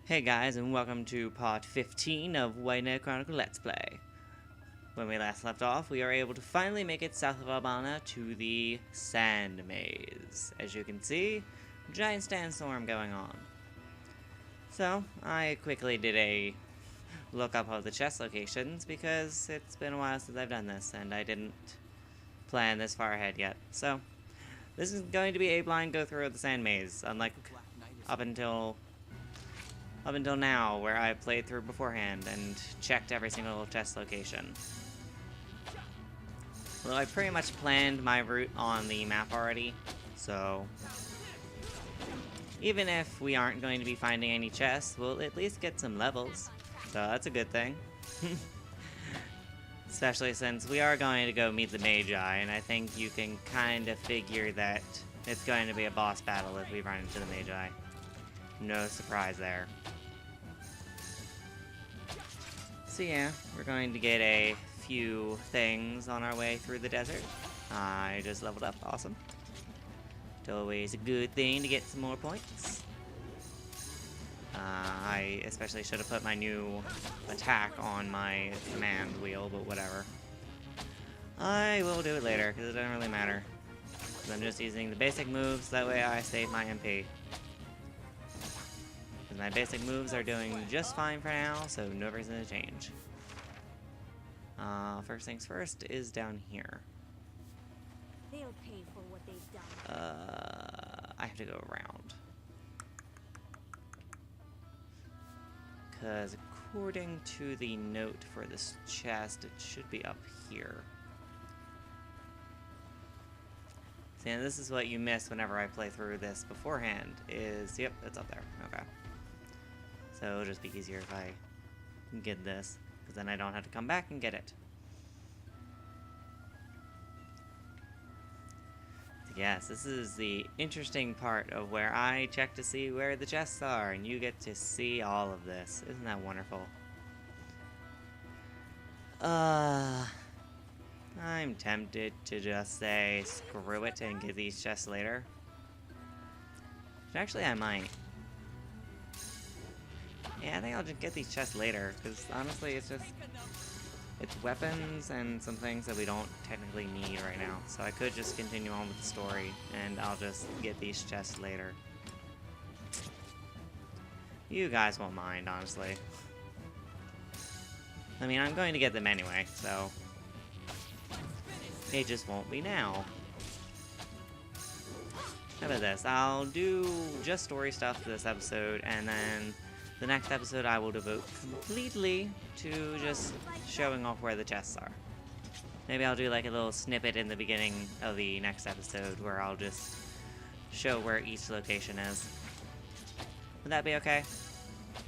Hey guys, and welcome to part 15 of Leonard Chronicle Let's Play. When we last left off, we are able to finally make it south of Albana to the Sand Maze. As you can see, giant sandstorm going on. So, I quickly did a lookup of the chest locations because it's been a while since I've done this, and I didn't plan this far ahead yet. So, this is going to be a blind go through of the Sand Maze, unlike up until now, where I played through beforehand and checked every single chest location. Although I pretty much planned my route on the map already, so even if we aren't going to be finding any chests, we'll at least get some levels, so that's a good thing. Especially since we are going to go meet the Magi, and I think you can kind of figure that it's going to be a boss battle if we run into the Magi. No surprise there. So yeah, we're going to get a few things on our way through the desert. I just leveled up, awesome. It's always a good thing to get some more points. I especially should have put my new attack on my command wheel, but whatever. I will do it later, because it doesn't really matter. I'm just using the basic moves, that way I save my MP. My basic moves are doing just fine for now, so no reason to change. First things first is down here. They'll pay for what they've done. I have to go around. Because according to the note for this chest, it should be up here. See, and this is what you miss whenever I play through this beforehand, is, yep, it's up there, okay. So it'll just be easier if I get this, because then I don't have to come back and get it. So yes, this is the interesting part of where I check to see where the chests are, and you get to see all of this. Isn't that wonderful? I'm tempted to just say screw it and get these chests later. But actually, I might. Yeah, I think I'll just get these chests later, because honestly, it's weapons and some things that we don't technically need right now. So I could just continue on with the story, and I'll just get these chests later. You guys won't mind, honestly. I mean, I'm going to get them anyway, so it just won't be now. How about this? I'll do just story stuff for this episode, and then the next episode I will devote completely to just showing off where the chests are. Maybe I'll do like a little snippet in the beginning of the next episode where I'll just show where each location is. Would that be okay?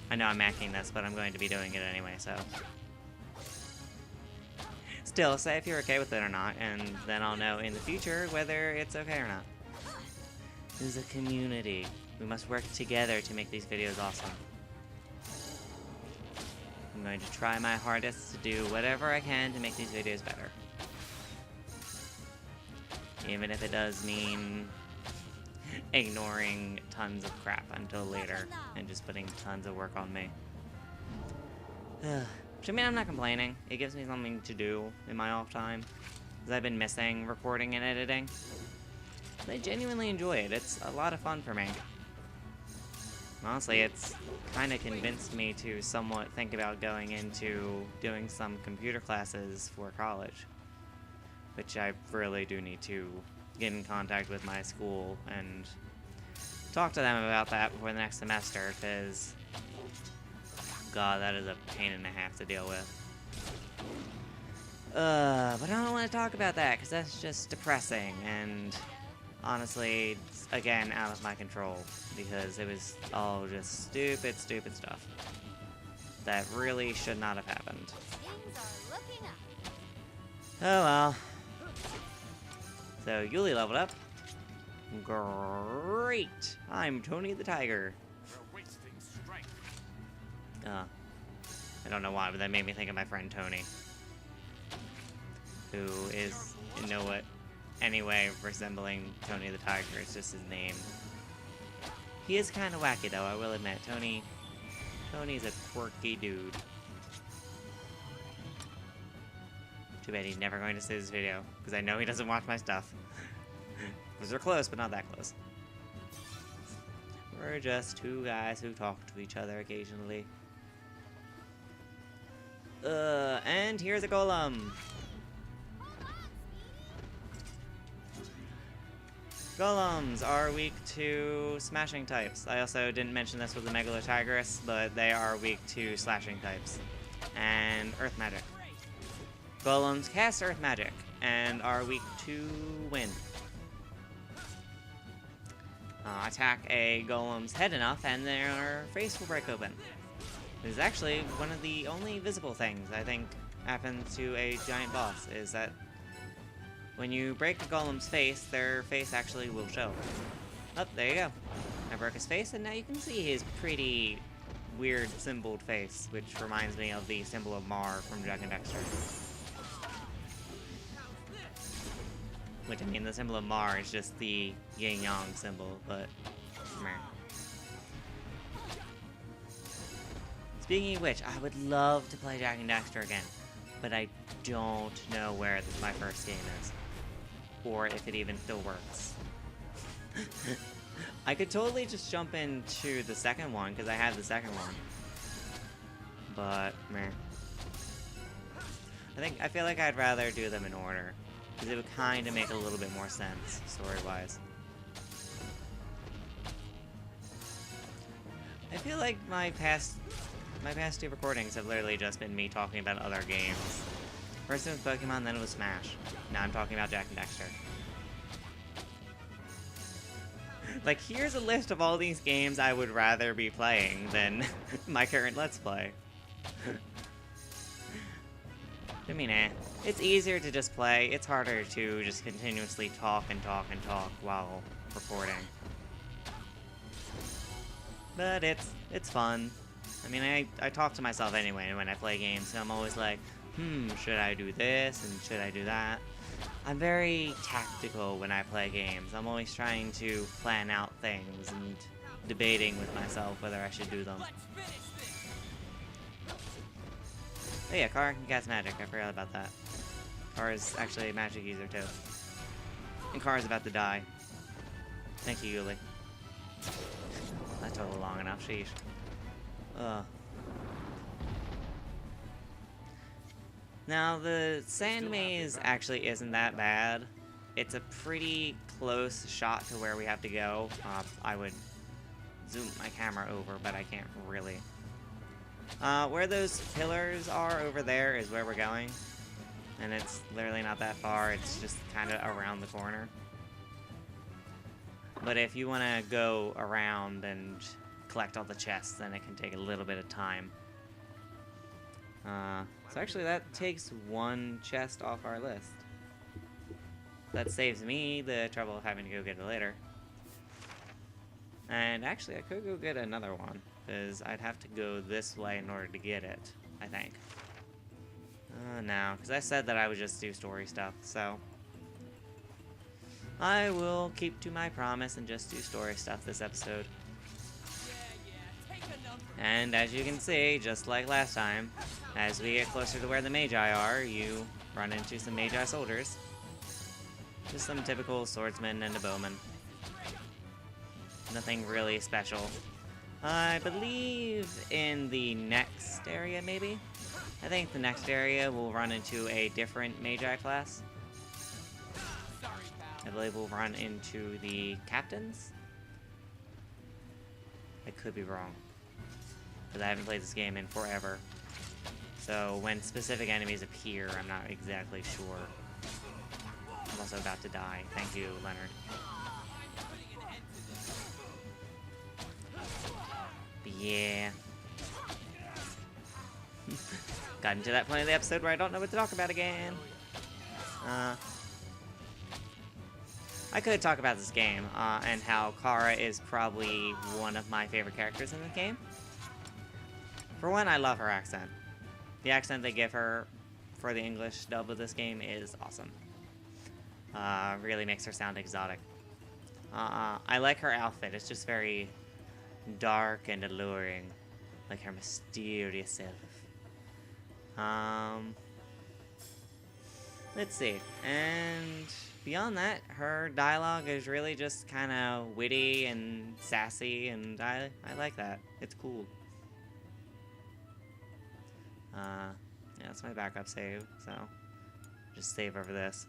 I know I'm macking this, but I'm going to be doing it anyway, so. Still, say if you're okay with it or not, and then I'll know in the future whether it's okay or not. This is a community. We must work together to make these videos awesome. I'm going to try my hardest to do whatever I can to make these videos better. Even if it does mean ignoring tons of crap until later and just putting tons of work on me. Which, I mean, I'm not complaining. It gives me something to do in my off time, because I've been missing recording and editing. I genuinely enjoy it. It's a lot of fun for me. Honestly, it's kind of convinced me to somewhat think about going into doing some computer classes for college, which I really do need to get in contact with my school and talk to them about that before the next semester, because God, that is a pain and a half to deal with. But I don't want to talk about that, because that's just depressing, and honestly, it's, again, out of my control, because it was all just stupid stuff that really should not have happened. Things are looking up. Oh well. So, Yuli leveled up. Great! I'm Tony the Tiger. We're wasting strength. I don't know why, but that made me think of my friend Tony, who is, you know what, anyway resembling Tony the Tiger. It's just his name. He is kind of wacky, though, I will admit. Tony Tony's a quirky dude. Too bad he's never going to see this video, because I know he doesn't watch my stuff. Because we're close, but not that close. We're just two guys who talk to each other occasionally. And here's a golem! Golems are weak to smashing types. I also didn't mention this with the Megalotigress, but they are weak to slashing types. And earth magic. Golems cast earth magic and are weak to wind. Attack a golem's head enough and their face will break open. This is actually one of the only visible things I think happens to a giant boss, is that when you break a golem's face, their face actually will show. Oh, there you go. I broke his face, and now you can see his pretty weird symboled face, which reminds me of the symbol of Mar from Jak and Daxter. Which, I mean, the symbol of Mar is just the yin-yang symbol, but meh. Speaking of which, I would love to play Jak and Daxter again, but I don't know where my first game is, or if it even still works. I could totally just jump into the second one, because I have the second one. But, meh. I feel like I'd rather do them in order, because it would kind of make a little bit more sense, story-wise. I feel like my past two recordings have literally just been me talking about other games. First it was Pokemon, then it was Smash. Now I'm talking about Jak and Daxter. Like, here's a list of all these games I would rather be playing than my current Let's Play. I mean, it's easier to just play. It's harder to just continuously talk and talk and talk while recording. But it's fun. I mean, I talk to myself anyway when I play games, so I'm always like, should I do this and should I do that? I'm very tactical when I play games. I'm always trying to plan out things and debating with myself whether I should do them. Oh yeah, Kara can cast magic. I forgot about that. Kara's actually a magic user too. And Kara's about to die. Thank you, Yuli. That took long enough, sheesh. Ugh. Now, the sand maze actually isn't that bad. It's a pretty close shot to where we have to go. I would zoom my camera over, but I can't really. Where those pillars are over there is where we're going. And it's literally not that far, it's just kind of around the corner. But if you want to go around and collect all the chests, then it can take a little bit of time. So actually that takes one chest off our list. That saves me the trouble of having to go get it later. And actually I could go get another one, because I'd have to go this way in order to get it, I think. No, because I said that I would just do story stuff, so I will keep to my promise and just do story stuff this episode. And as you can see, just like last time, as we get closer to where the Magi are, you run into some Magi soldiers. Just some typical swordsman and a bowman. Nothing really special. I believe in the next area, maybe? I think the next area we'll run into a different Magi class. I believe we'll run into the captains. I could be wrong, because I haven't played this game in forever. So when specific enemies appear, I'm not exactly sure. I'm also about to die. Thank you, Leonard. But yeah. Got into that point of the episode where I don't know what to talk about again. I could talk about this game, and how Kara is probably one of my favorite characters in the game. For one, I love her accent. The accent they give her for the English dub of this game is awesome. Really makes her sound exotic. I like her outfit. It's just very dark and alluring. like her mysterious self. Let's see. And beyond that, her dialogue is really just kind of witty and sassy, and I like that. It's cool. Yeah, that's my backup save, so just save over this.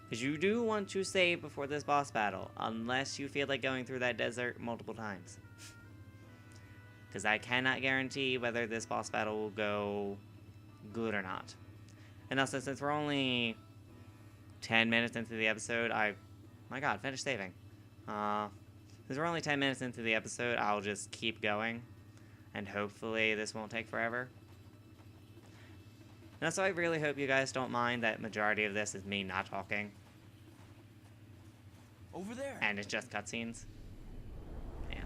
Because you do want to save before this boss battle, unless you feel like going through that desert multiple times. Because I cannot guarantee whether this boss battle will go good or not. And also, since we're only 10 minutes into the episode, my god, finish saving. Since we're only 10 minutes into the episode, I'll just keep going. And hopefully this won't take forever. And so I really hope you guys don't mind that majority of this is me not talking. Over there. And it's just cutscenes. Yeah.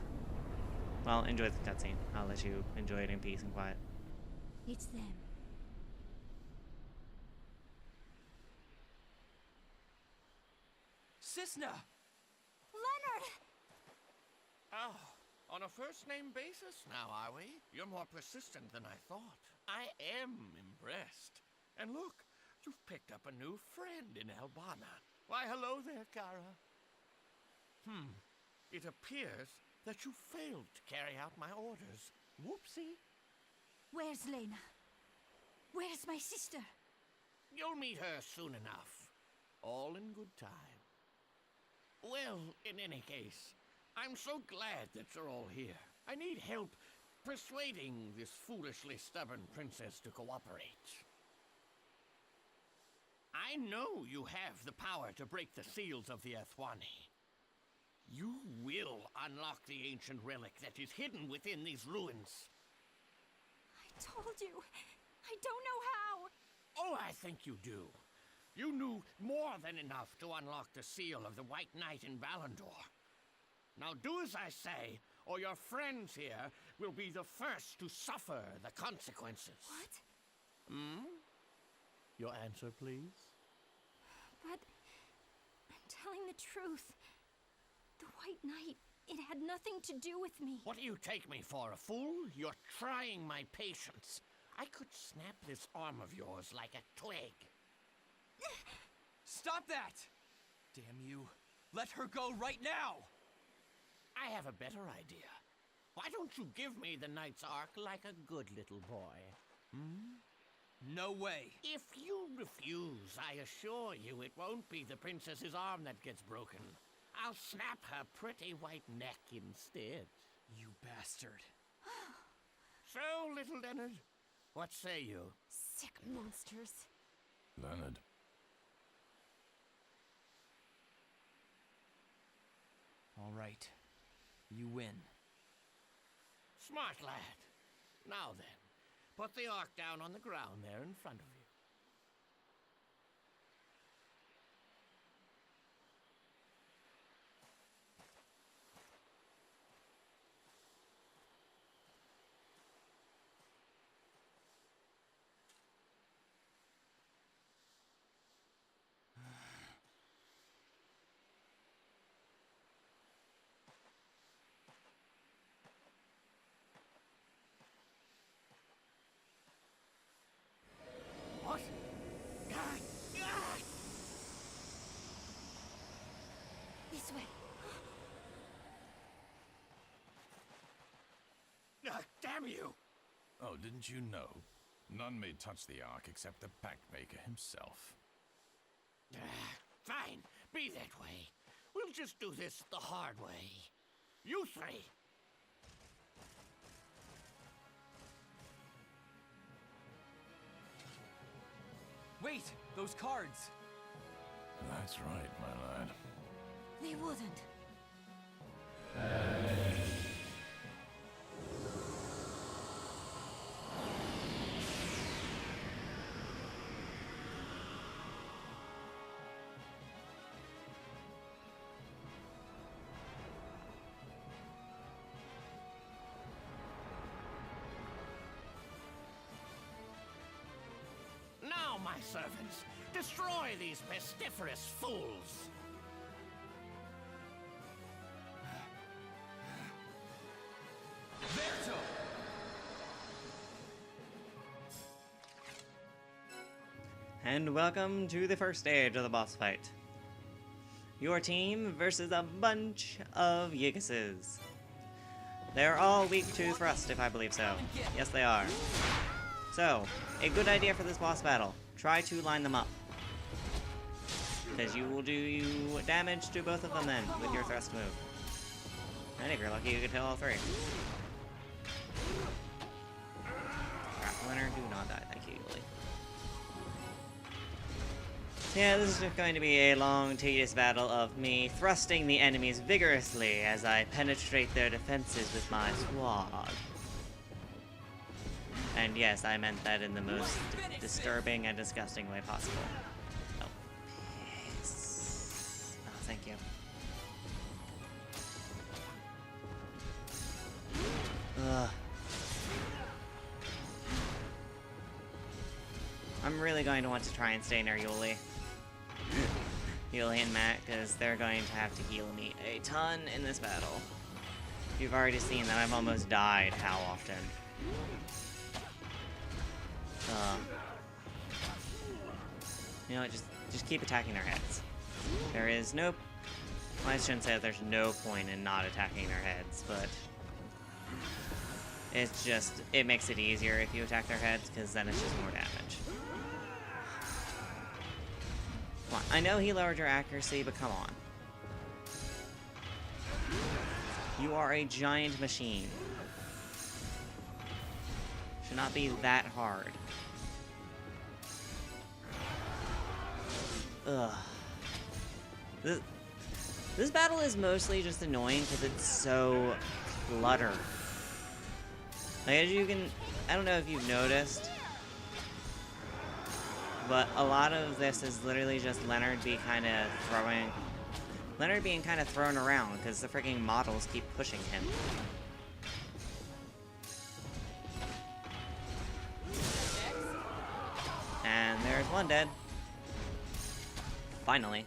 Well, enjoy the cutscene. I'll let you enjoy it in peace and quiet. It's them. Cisna! Leonard! Oh, on a first-name basis now, are we? You're more persistent than I thought. I am impressed. And look, you've picked up a new friend in Albana. Why, hello there, Kara. It appears that you failed to carry out my orders. Whoopsie. Where's Lena? Where's my sister? You'll meet her soon enough. All in good time. Well, in any case, I'm so glad that you're all here. I need help persuading this foolishly stubborn princess to cooperate. I know you have the power to break the seals of the Ethwani. You will unlock the ancient relic that is hidden within these ruins. I told you. I don't know how. Oh, I think you do. You knew more than enough to unlock the seal of the White Knight in Valandor. Now do as I say, or your friends here will be the first to suffer the consequences. What? Your answer, please? But I'm telling the truth. The White Knight, it had nothing to do with me. What do you take me for, a fool? You're trying my patience. I could snap this arm of yours like a twig. Stop that! Damn you. Let her go right now! I have a better idea. Why don't you give me the Knight's Ark like a good little boy? No way. If you refuse, I assure you it won't be the princess's arm that gets broken. I'll snap her pretty white neck instead. You bastard. So, little Leonard, what say you? Sick monsters. Leonard. All right. You win. Smart lad. Now then, put the Ark down on the ground there in front of you. What? This way. Damn you! Oh, didn't you know? None may touch the Ark except the Pact-Maker himself. Fine, be that way. We'll just do this the hard way. You three! Wait! Those cards! That's right, my lad. They wouldn't. Now, my servants, destroy these pestiferous fools! Verto! And welcome to the first stage of the boss fight. Your team versus a bunch of Yiguses. They're all weak to thrust, if I believe so. Yes, they are. So, a good idea for this boss battle. Try to line them up. Because you will do damage to both of them then, with your thrust move. And if you're lucky, you can kill all three. Crap, Leonard, do not die. Thank you, Yuli. Yeah, this is just going to be a long, tedious battle of me thrusting the enemies vigorously as I penetrate their defenses with my sword. And yes, I meant that in the most disturbing and disgusting way possible. Oh, piss. Oh, thank you. Ugh. I'm really going to want to try and stay near Yuli. Yuli and Matt, because they're going to have to heal me a ton in this battle. You've already seen that I've almost died how often. You know, just keep attacking their heads. There is no... Well, I shouldn't say that there's no point in not attacking their heads, but... It's just... It makes it easier if you attack their heads, because then it's just more damage. Come on, I know he lowered your accuracy, but come on. You are a giant machine. Should not be that hard. Ugh. This battle is mostly just annoying because it's so cluttered. Like, as you can... I don't know if you've noticed, but a lot of this is literally just Leonard being kind of thrown around because the freaking models keep pushing him. And there's one dead. Finally.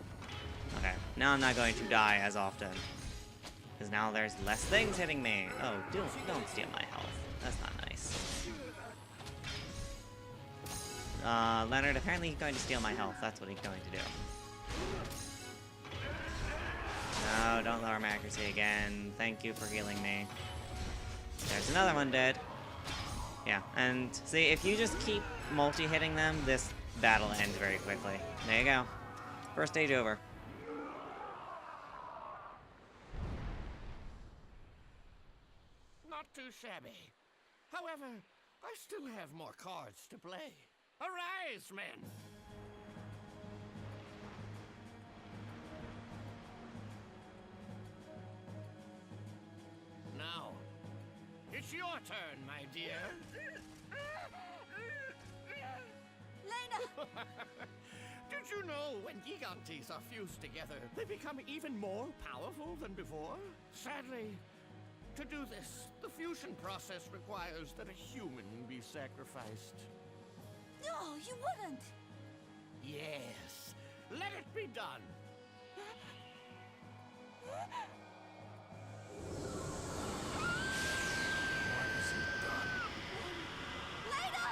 Okay, now I'm not going to die as often. Because now there's less things hitting me. Oh, don't steal my health. That's not nice. Leonard, apparently he's going to steal my health. That's what he's going to do. No, don't lower my accuracy again. Thank you for healing me. There's another one dead. Yeah, and see, if you just keep multi-hitting them, this battle ends very quickly. There you go. First stage over. Not too shabby. However, I still have more cards to play. Arise, men! Now, it's your turn, my dear. Lena! Did you know when gigantes are fused together, they become even more powerful than before? Sadly, to do this, the fusion process requires that a human be sacrificed. No, you wouldn't! Yes, let it be done. Lena!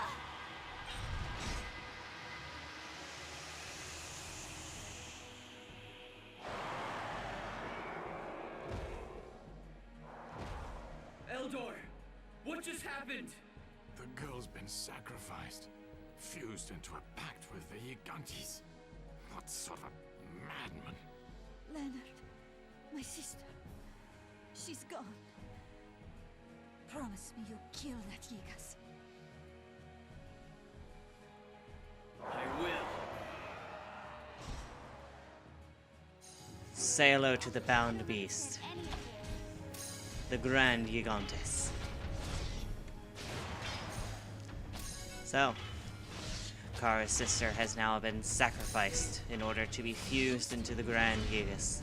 Eldor, what just happened? The girl's been sacrificed, fused into a pact with the Gigantes. What sort of madman? Leonard, my sister. She's gone. Promise me you'll kill that Gigas. I will. Say hello to the bound beast. The Grand Gigantes. So, Kara's sister has now been sacrificed in order to be fused into the Grand Gigas.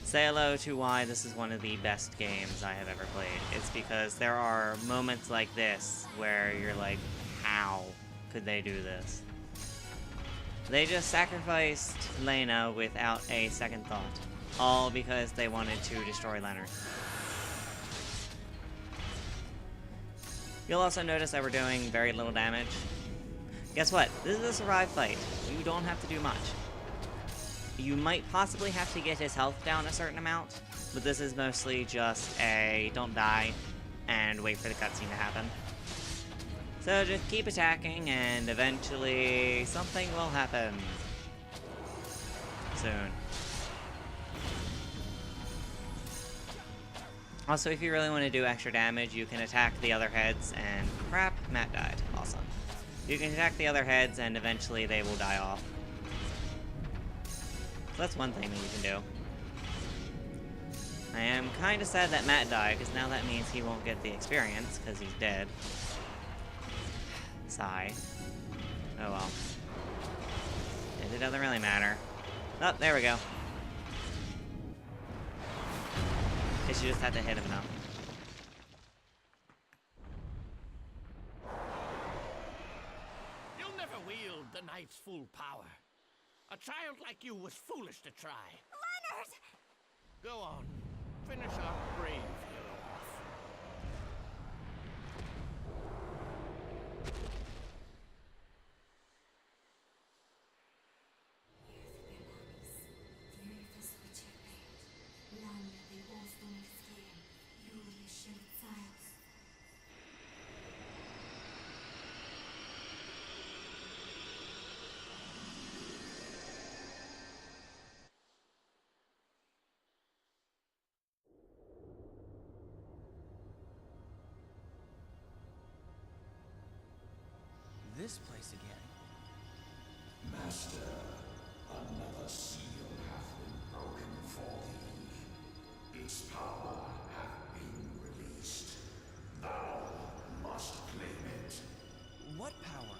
Say hello to why this is one of the best games I have ever played. It's because there are moments like this where you're like, how could they do this? They just sacrificed Lena without a second thought. All because they wanted to destroy Leonard. You'll also notice that we're doing very little damage. Guess what? This is a survive fight. You don't have to do much. You might possibly have to get his health down a certain amount, but this is mostly just a don't die and wait for the cutscene to happen. So just keep attacking and eventually something will happen. Soon. Also, if you really want to do extra damage, you can attack the other heads and... Crap, Matt died. Awesome. You can attack the other heads and eventually they will die off. So that's one thing that you can do. I am kind of sad that Matt died, because now that means he won't get the experience, because he's dead. Sigh. Oh well. It doesn't really matter. Oh, there we go. Guess you just have to hit him enough. You'll never wield the knight's full power. A child like you was foolish to try. Leonard! Go on. Finish our brave hero off. This place again. Master, another seal hath been broken for thee. Its power hath been released. Thou must claim it. What power?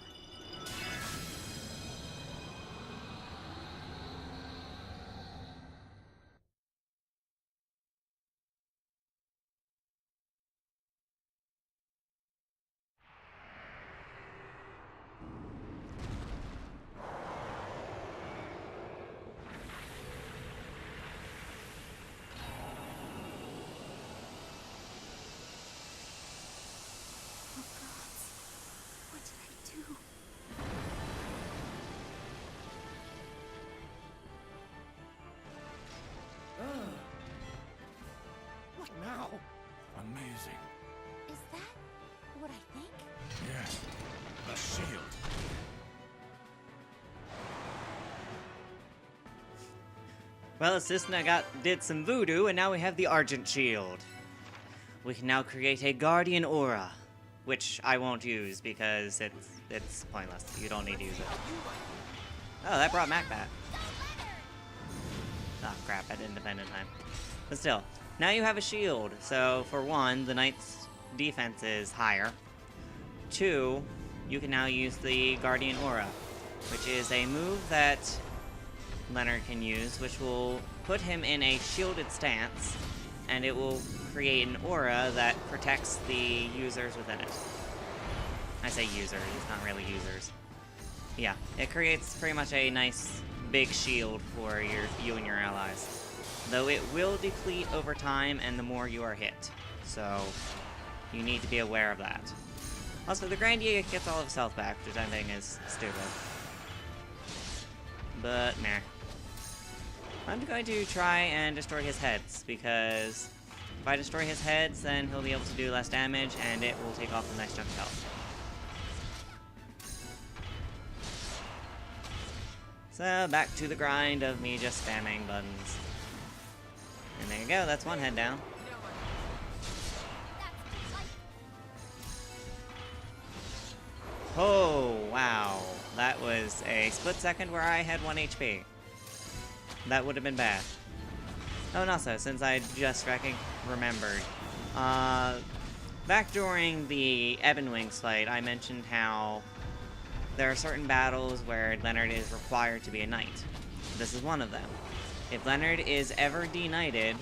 Oh gods, what did I do? What now? Amazing. Is that what I think? Yes. The shield. Well, Cisna did some voodoo, and now we have the Argent Shield. We can now create a Guardian Aura, which I won't use because it's pointless. You don't need to use it. Oh, that brought Mac back. Oh crap, I didn't defend in time. But still, now you have a shield. So for one, the knight's defense is higher. Two, you can now use the Guardian Aura, which is a move that Leonard can use, which will put him in a shielded stance, and it will create an aura that protects the users within it. I say users, it's not really users. Yeah, it creates pretty much a nice big shield for you and your allies. Though it will deplete over time and the more you are hit. So you need to be aware of that. Also, the Grandier gets all of his health back, which I think is stupid. But meh. I'm going to try and destroy his heads, because if I destroy his heads, then he'll be able to do less damage, and it will take off a nice chunk of health. So, back to the grind of me just spamming buttons. And there you go, that's one head down. Oh, wow. That was a split second where I had 1 HP. That would have been bad. Oh, and also, since I just remembered, back during the Ebon Wings fight, I mentioned how there are certain battles where Leonard is required to be a knight. This is one of them. If Leonard is ever de-knighted,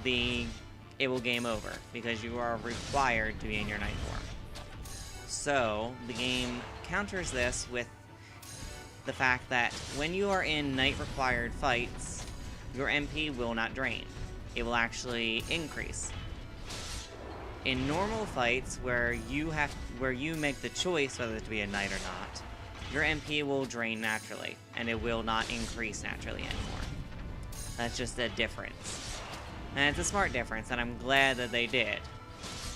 it will game over, because you are required to be in your knight form. So, the game counters this with the fact that when you are in knight-required fights, your MP will not drain. It will actually increase. In normal fights where you make the choice whether to be a knight or not, your MP will drain naturally, and it will not increase naturally anymore. That's just a difference. And it's a smart difference, and I'm glad that they did.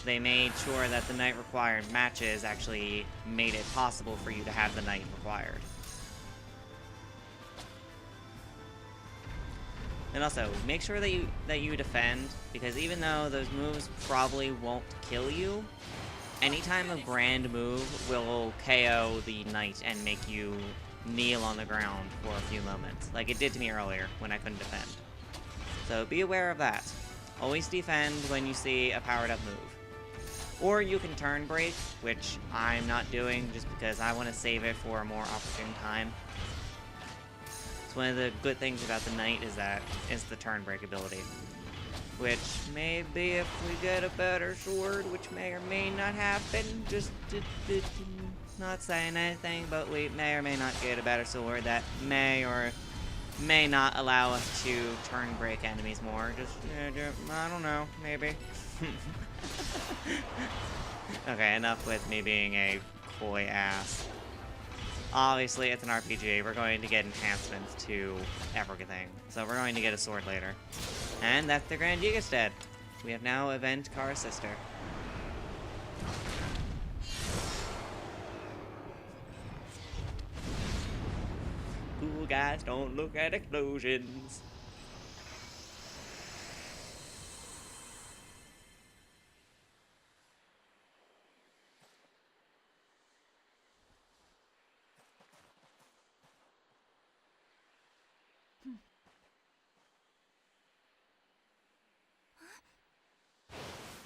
They made sure that the night required matches actually made it possible for you to have the night required. And also, make sure that you defend, because even though those moves probably won't kill you, anytime a grand move will KO the knight and make you kneel on the ground for a few moments, like it did to me earlier when I couldn't defend. So be aware of that. Always defend when you see a powered up move. Or you can turn break, which I'm not doing just because I want to save it for a more opportune time. So one of the good things about the knight is the turn break ability. Which maybe if we get a better sword, which may or may not happen, just not saying anything, but we may or may not get a better sword that may or may not allow us to turn break enemies more. Just, I don't know, maybe. Okay, enough with me being a coy ass. Obviously, it's an RPG. We're going to get enhancements to everything. So we're going to get a sword later. And that's the Grand Yigastad. We have now avenged Kara's sister. Cool guys don't look at explosions.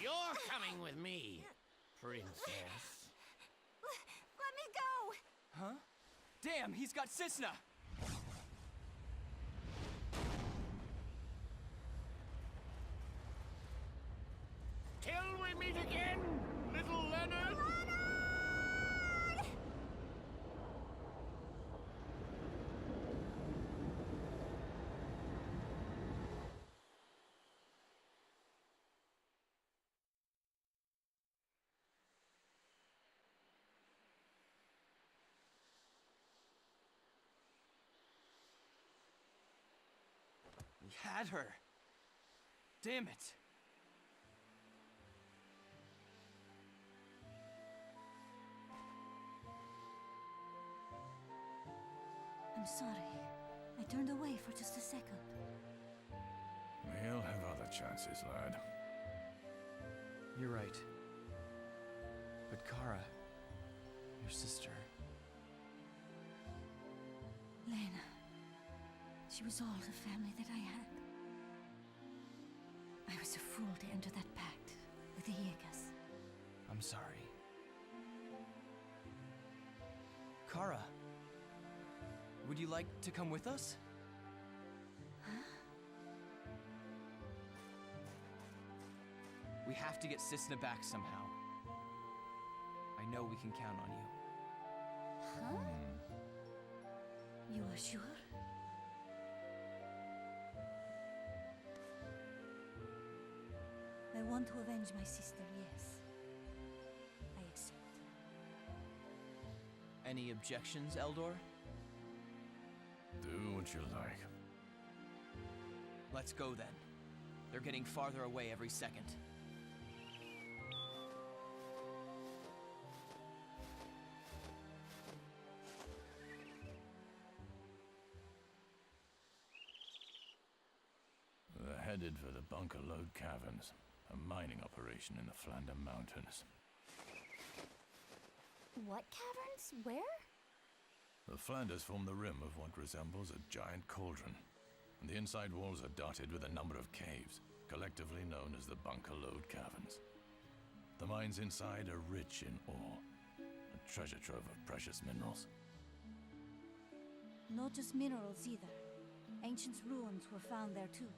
You're coming with me, princess. Let me go! Huh? Damn, he's got Cisna! Till we meet again, little Leonard. We had her. Damn it. I'm sorry. I turned away for just a second. We'll have other chances, lad. You're right. But Kara, your sister... Lena. She was all the family that I had. I was a fool to enter that pact with the Yegas. I'm sorry. Kara, would you like to come with us? We have to get Cisna back somehow. I know we can count on you. Huh? You are sure? I want to avenge my sister, yes. I accept. Any objections, Eldor? Do what you like. Let's go then. They're getting farther away every second. We're headed for the Bunker Lode Caverns, a mining operation in the Flander Mountains. What caverns? Where? The Flanders form the rim of what resembles a giant cauldron, and the inside walls are dotted with a number of caves, collectively known as the Bunker Lode Caverns. The mines inside are rich in ore, a treasure trove of precious minerals. Not just minerals either. Ancient ruins were found there too.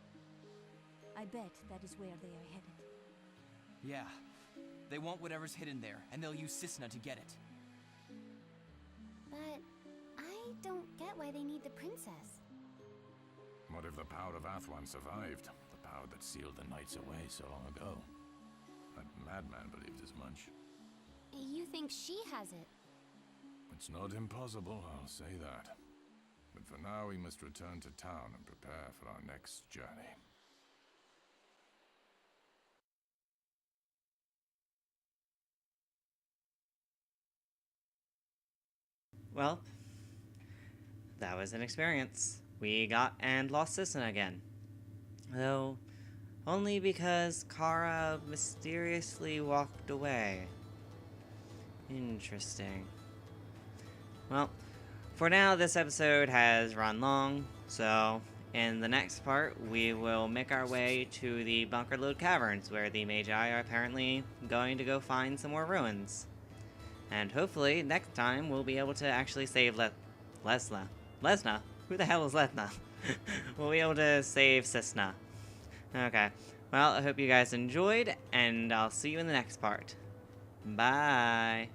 I bet that is where they are headed. Yeah. They want whatever's hidden there, and they'll use Cisna to get it. But I don't get why they need the princess. What if the power of Athwan survived? The power that sealed the Knights away so long ago. That madman believed as much. You think she has it? It's not impossible, I'll say that. But for now, we must return to town and prepare for our next journey. Well, that was an experience. We got and lost Cisna again. Though, only because Kara mysteriously walked away. Interesting. Well, for now, this episode has run long, so in the next part, we will make our way to the Bunker Lode Caverns, where the Magi are apparently going to go find some more ruins. And hopefully, next time, we'll be able to actually save Lesna. Lesna? Who the hell is Lesna? We'll be able to save Cisna. Okay. Well, I hope you guys enjoyed, and I'll see you in the next part. Bye!